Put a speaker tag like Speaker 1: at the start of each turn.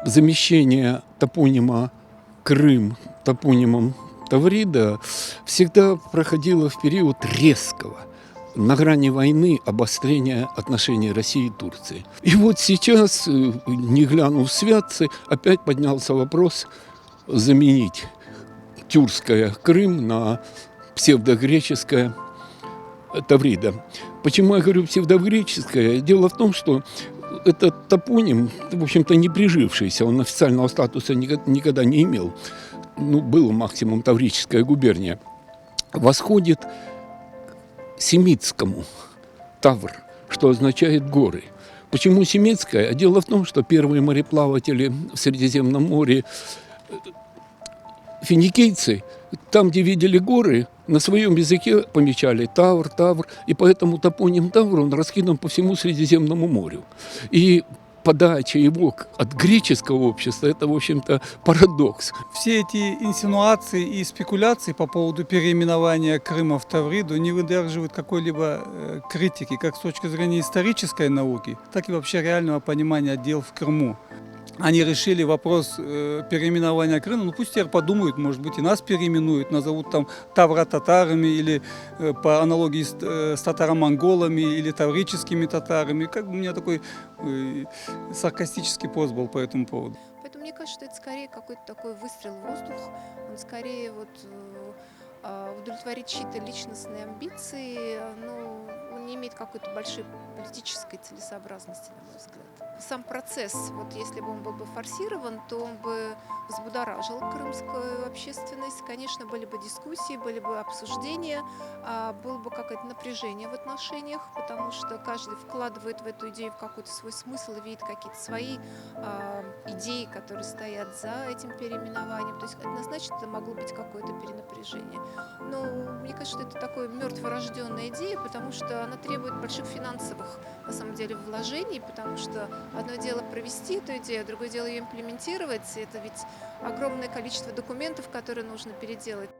Speaker 1: замещение топонима Крым топонимом Таврида всегда проходило в период резкого, на грани войны, обострения отношений России и Турции. И вот сейчас, не глянув святцы, опять поднялся вопрос заменить тюркское Крым на псевдогреческое Таврида. Почему я говорю псевдогреческое? Дело в том, что этот топоним, в общем-то, не прижившийся, он официального статуса никогда не имел. Ну, был максимум Таврическая губерния. Восходит к семитскому Тавр, что означает горы. Почему семитская? Дело в том, что первые мореплаватели в Средиземном море, финикийцы, там, где видели горы, на своем языке помечали Тавр, Тавр, и поэтому топоним Тавр, он раскидан по всему Средиземному морю. И подача его от греческого общества – это, в общем-то, парадокс.
Speaker 2: Все эти инсинуации и спекуляции по поводу переименования Крыма в Тавриду не выдерживают какой-либо критики, как с точки зрения исторической науки, так и вообще реального понимания дел в Крыму. Они решили вопрос переименования Крыма, ну пусть теперь подумают, может быть, и нас переименуют, назовут там тавро-татарами или по аналогии с татаро-монголами или таврическими татарами. Как бы у меня такой саркастический пост был по этому поводу.
Speaker 3: Поэтому мне кажется, что это скорее какой-то такой выстрел в воздух, он скорее вот удовлетворит чьи-то личностные амбиции, но он не имеет какой-то большой политической целесообразности, на мой взгляд. Сам процесс, вот если бы он был бы форсирован, то он бы взбудоражил крымскую общественность. Конечно, были бы дискуссии, были бы обсуждения, было бы какое-то напряжение в отношениях, потому что каждый вкладывает в эту идею в какой-то свой смысл и видит какие-то свои идеи, которые стоят за этим переименованием. То есть однозначно это могло быть какое-то перенапряжение. Но мне кажется, что это такая мертворожденная идея, потому что она требует больших финансовых, на самом деле, вложений, потому что одно дело провести эту идею, другое дело ее имплементировать. Это ведь огромное количество документов, которые нужно переделать.